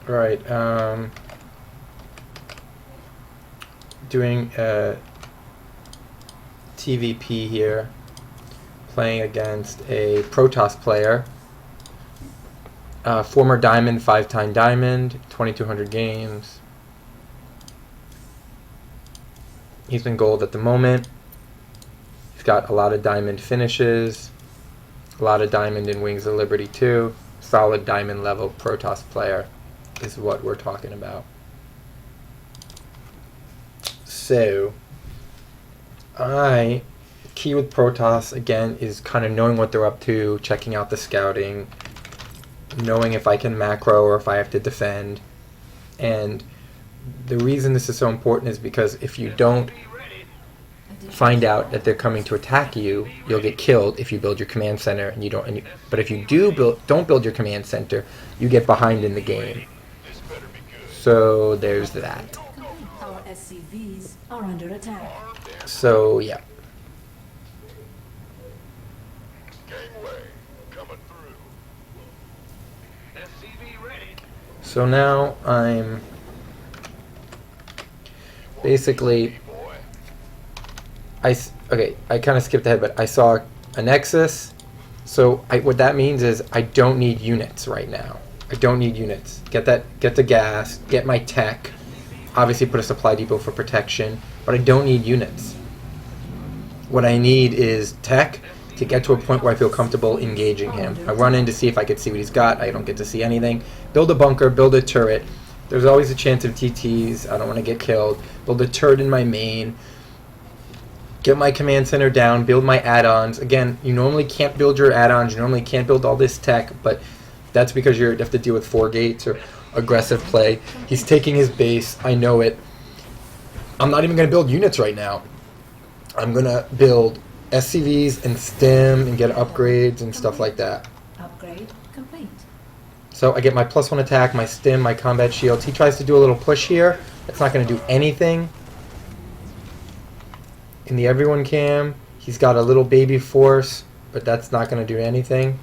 Right. Doing a TvP here, playing against a Protoss player. Former Diamond, 5-time Diamond, 2,200 games. He's been gold at the moment. He's got a lot of Diamond finishes, a lot of Diamond in Wings of Liberty too. Solid Diamond level Protoss player is what we're talking about. So, key with Protoss, again, is kind of knowing what they're up to, checking out the scouting, knowing if I can macro or if I have to defend. And the reason this is so important is because if you don't find out that they're coming to attack you, you'll get killed if you build your command center and you don't. But if you don't build your command center, you get behind in the game. So there's that. Our SCVs are under attack. So yeah. So now I'm basically, I kind of skipped ahead, but I saw a Nexus. So what that means is I don't need units right now. I don't need units. Get the gas, get my tech, obviously put a supply depot for protection, but I don't need units. What I need is tech to get to a point where I feel comfortable engaging him. I run in to see if I can see what he's got. I don't get to see anything. Build a bunker, build a turret. There's always a chance of TTs. I don't want to get killed. Build a turret in my main. Get my command center down, build my add-ons. Again, you normally can't build your add-ons. You normally can't build all this tech, but that's because you have to deal with 4 gates or aggressive play. He's taking his base. I know it. I'm not even going to build units right now. I'm going to build SCVs and stim and get upgrades and stuff like that. Upgrade complete. So I get my +1 attack, my stim, my combat shields. He tries to do a little push here. It's not going to do anything. In the everyone cam, he's got a little baby force, but that's not going to do anything.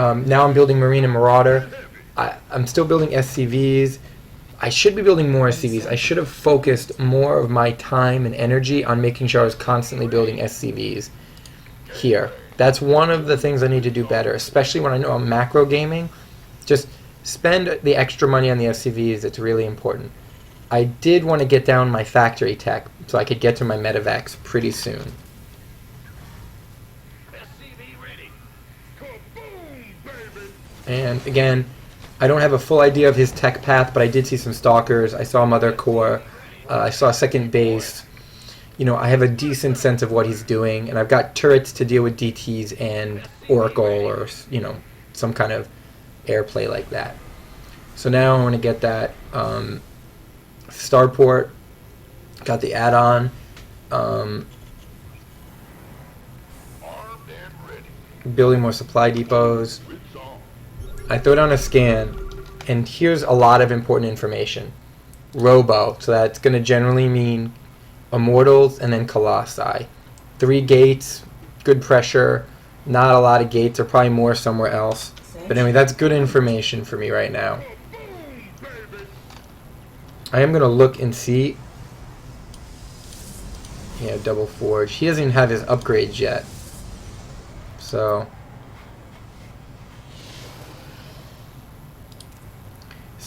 Now I'm building Marine and Marauder. I'm still building SCVs. I should be building more SCVs. I should have focused more of my time and energy on making sure I was constantly building SCVs here. That's one of the things I need to do better, especially when I know I'm macro gaming. Just spend the extra money on the SCVs. It's really important. I did want to get down my factory tech so I could get to my medevacs pretty soon. And again, I don't have a full idea of his tech path, but I did see some stalkers. I saw Mother Core. I saw second base. You know, I have a decent sense of what he's doing, and I've got turrets to deal with DTs and Oracle or, you know, some kind of airplay like that. So now I want to get that starport. Got the add-on. Building more supply depots. I throw down a scan, and here's a lot of important information. Robo, so that's going to generally mean Immortals and then Colossi. 3 gates, good pressure, not a lot of gates, or probably more somewhere else. But anyway, that's good information for me right now. I am going to look and see. Yeah, double forge. He doesn't even have his upgrades yet. So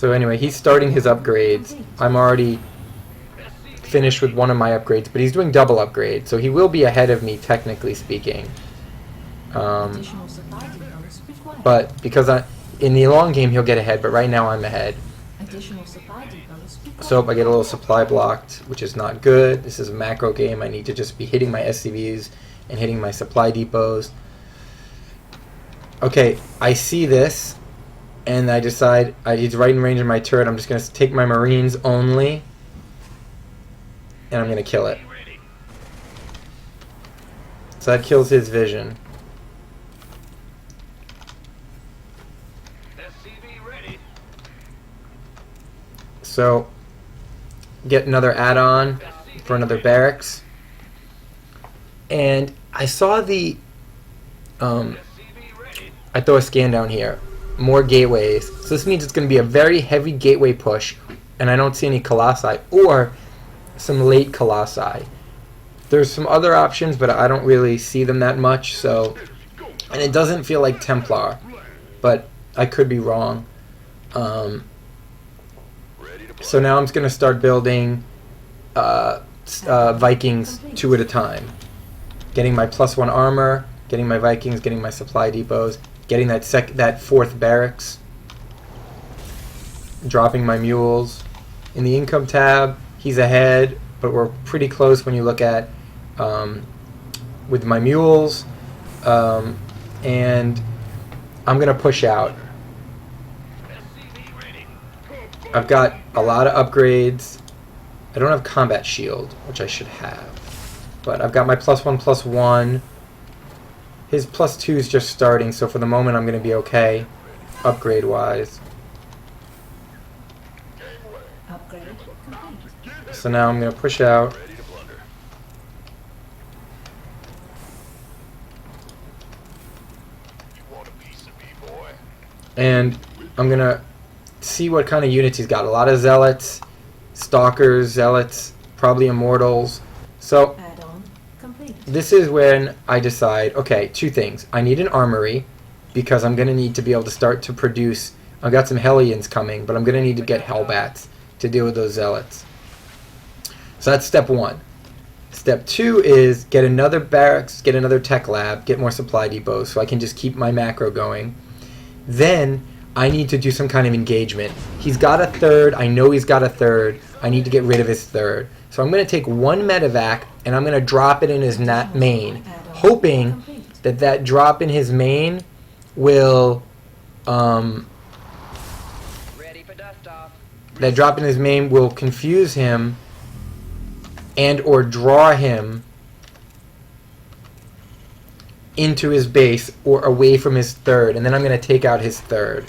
anyway, he's starting his upgrades. I'm already finished with one of my upgrades, but he's doing double upgrades, so he will be ahead of me, technically speaking. But because in the long game he'll get ahead, but right now I'm ahead. So I get a little supply blocked, which is not good. This is a macro game. I need to just be hitting my SCVs and hitting my supply depots. Okay, I see this, and I decide he's right in range of my turret. I'm just going to take my Marines only, and I'm going to kill it. So that kills his vision. So get another add-on for another barracks. And I saw the I throw a scan down here. More gateways. So this means it's going to be a very heavy gateway push, and I don't see any Colossi or some late Colossi. There's some other options, but I don't really see them that much. So, and it doesn't feel like Templar, but I could be wrong. So now I'm just going to start building Vikings 2 at a time. Getting my +1 armor, getting my Vikings, getting my supply depots, getting that 4th barracks, dropping my mules. In the income tab, he's ahead, but we're pretty close when you look at with my mules. And I'm going to push out. I've got a lot of upgrades. I don't have combat shield, which I should have. But I've got my +1/+1. His +2 is just starting, so for the moment I'm going to be okay, upgrade-wise. Upgrade complete. So now I'm going to push out. And I'm going to see what kind of units he's got. A lot of zealots, stalkers, zealots, probably immortals. So Add-on complete. this is when I decide, okay, 2 things. I need an armory because I'm going to need to be able to start to produce. I've got some Hellions coming, but I'm going to need to get Hellbats to deal with those zealots. So that's step 1. Step 2 is get another barracks, get another tech lab, get more supply depots so I can just keep my macro going. Then I need to do some kind of engagement. He's got a 3rd. I know he's got a 3rd. I need to get rid of his 3rd. So I'm going to take 1 medevac and I'm going to drop it in his main, hoping that that drop in his main will that drop in his main will confuse him and or draw him into his base or away from his 3rd, and then I'm going to take out his 3rd.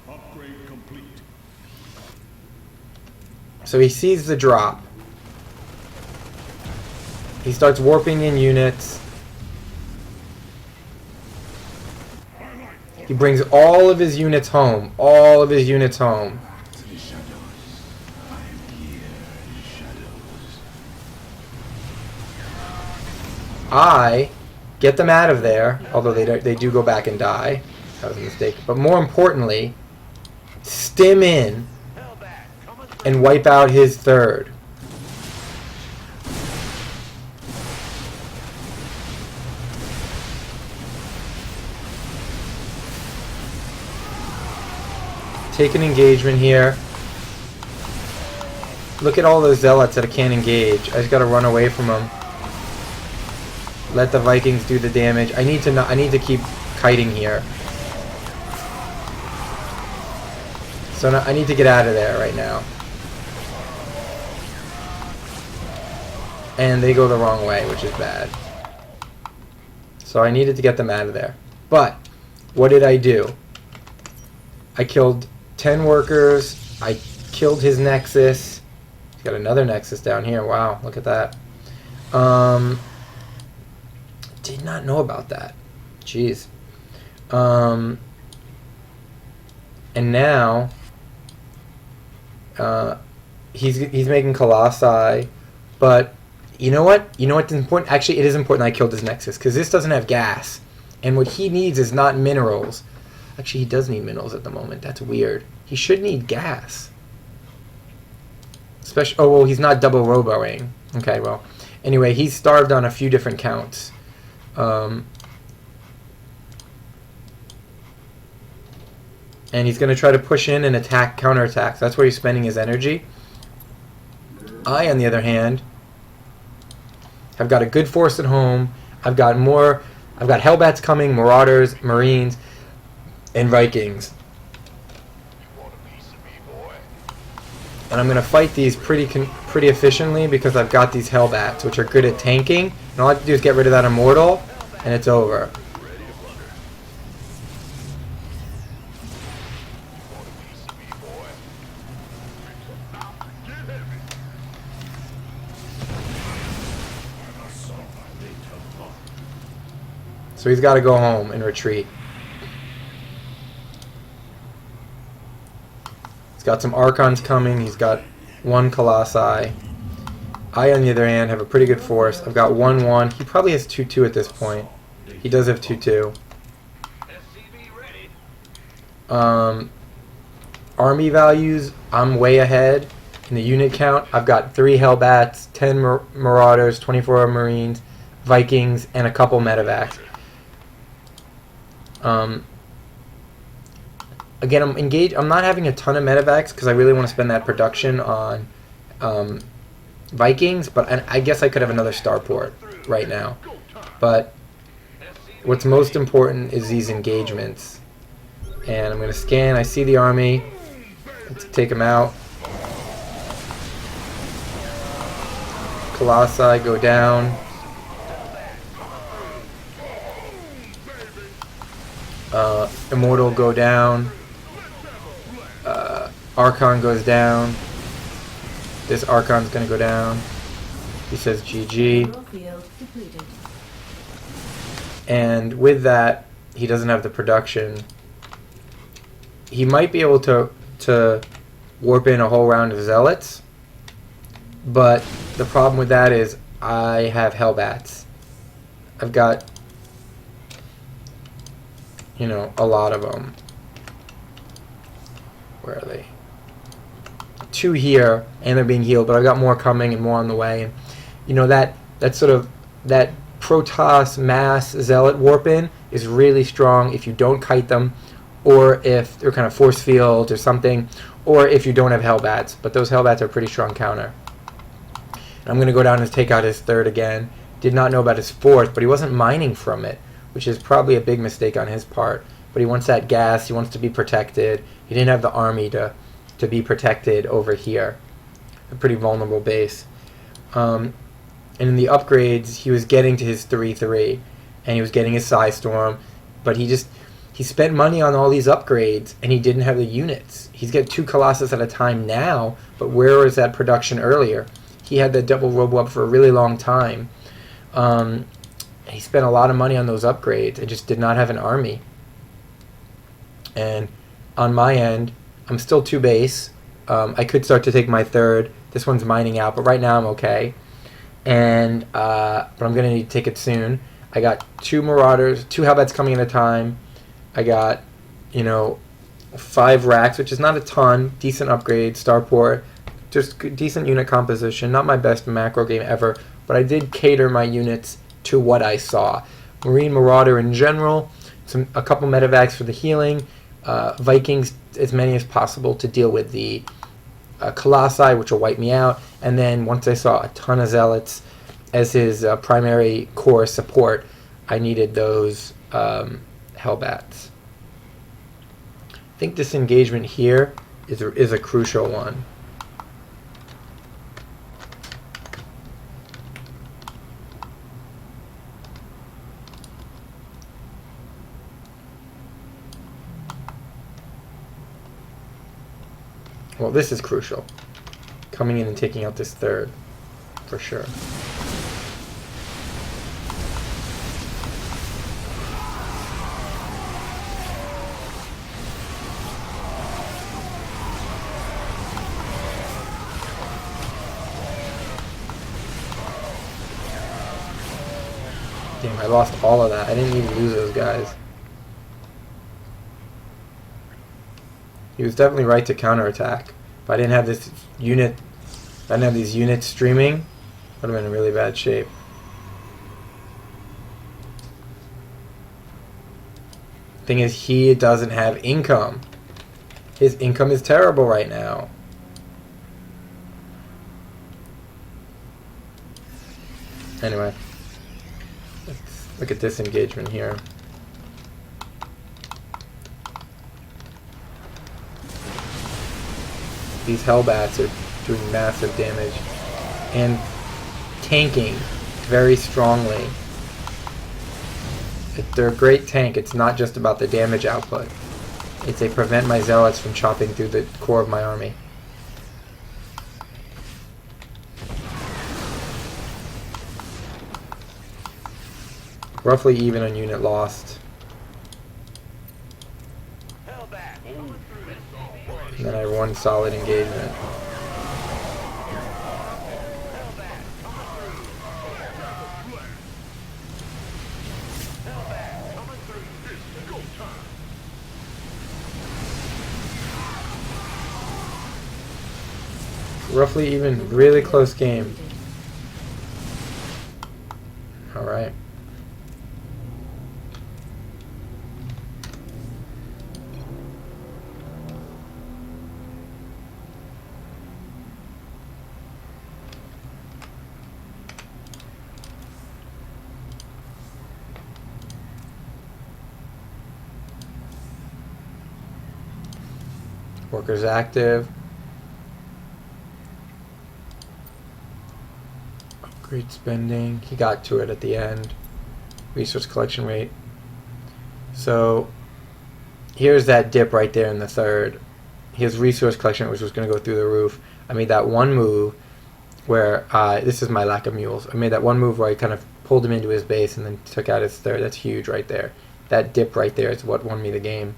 Upgrade complete. So he sees the drop. He starts warping in units. He brings all of his units home. All of his units home. To the shadows. I am here in the shadows. I get them out of there, although they do go back and die. That was a mistake. But more importantly, stim in and wipe out his 3rd. Take an engagement here. Look at all those zealots that I can't engage. I just gotta run away from them. Let the Vikings do the damage. I need to keep kiting here. So now I need to get out of there right now. And they go the wrong way, which is bad. So I needed to get them out of there. But what did I do? I killed 10 workers. I killed his Nexus. He's got another Nexus down here. Wow, look at that. Did not know about that. Jeez. And now he's making Colossi, but you know what? You know what's important? Actually, it is important I killed his Nexus because this doesn't have gas, and what he needs is not minerals. Actually, he does need minerals at the moment. That's weird. He should need gas. Especially, oh, well, he's not double roboing. Okay, well. Anyway, he's starved on a few different counts. And he's going to try to push in and attack, counterattack. So that's where he's spending his energy. I, on the other hand, have got a good force at home. I've got Hellbats coming, Marauders, Marines, and Vikings. And I'm going to fight these pretty efficiently because I've got these Hellbats, which are good at tanking. And all I have to do is get rid of that Immortal, and it's over. So he's got to go home and retreat. He's got some Archons coming. He's got 1 Colossi. I, on the other hand, have a pretty good force. I've got 1-1. He probably has 2-2 at this point. He does have 2-2. Army values, I'm way ahead. In the unit count, I've got 3 Hellbats, 10 Marauders, 24 Marines, Vikings, and a couple Medevacs. Again, I'm engaged. I'm not having a ton of Medevacs because I really want to spend that production on Vikings, but I guess I could have another starport right now. But what's most important is these engagements. And I'm going to scan. I see the army. Let's take them out. Colossi go down. Immortal go down. Archon goes down. This Archon's going to go down. He says GG. Field depleted. And with that, he doesn't have the production. He might be able to warp in a whole round of Zealots, but the problem with that is I have Hellbats. I've got, you know, a lot of them. Where are they? 2 here, and they're being healed, but I've got more coming and more on the way. And you know, that sort of that Protoss mass Zealot warp in is really strong if you don't kite them, or if they're kind of force field or something, or if you don't have Hellbats. But those Hellbats are pretty strong counter. And I'm going to go down and take out his 3rd again. Did not know about his 4th, but he wasn't mining from it, which is probably a big mistake on his part. But he wants that gas. He wants to be protected. He didn't have the army to be protected over here. A pretty vulnerable base. And in the upgrades, he was getting to his 3-3, and he was getting his Psystorm, but he spent money on all these upgrades, and he didn't have the units. He's got 2 Colossus at a time now, but where was that production earlier? He had that double robo up for a really long time. He spent a lot of money on those upgrades and just did not have an army. And on my end, I'm still 2 base. I could start to take my 3rd. This one's mining out, but right now I'm okay. And but I'm gonna need to take it soon. I got 2 Marauders, 2 Hellbats coming at a time. I got, you know, 5 Rax, which is not a ton. Decent upgrade, starport, just decent unit composition. Not my best macro game ever, but I did cater my units to what I saw. Marine Marauder in general, a couple Medevacs for the healing, Vikings as many as possible to deal with the Colossi, which will wipe me out, and then once I saw a ton of Zealots as his primary core support, I needed those Hellbats. I think this engagement here is a crucial one. Well, this is crucial. Coming in and taking out this 3rd, for sure. Damn, I lost all of that. I didn't even lose those guys. He was definitely right to counterattack. If I didn't have this unit, if I didn't have these units streaming, I would have been in really bad shape. Thing is, he doesn't have income. His income is terrible right now. Anyway, let's look at this engagement here. These Hellbats are doing massive damage and tanking very strongly. They're a great tank. It's not just about the damage output. They prevent my Zealots from chopping through the core of my army. roughly even on unit lost. And then I have one solid engagement. Roughly even, really close game. Alright. Workers active. Upgrade spending. He got to it at the end. Resource collection rate. So here's that dip right there in the third. His resource collection, which was going to go through the roof. I made that one move where, this is my lack of mules. I made that one move where I kind of pulled him into his base and then took out his third. That's huge right there. That dip right there is what won me the game.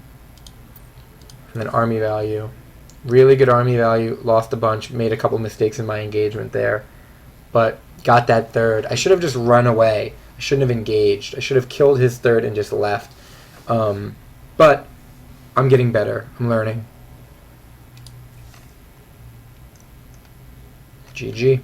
And then army value. Really good army value. Lost a bunch. Made a couple mistakes in my engagement there. But got that third. I should have just run away. I shouldn't have engaged. I should have killed his third and just left. But I'm getting better. I'm learning. GG.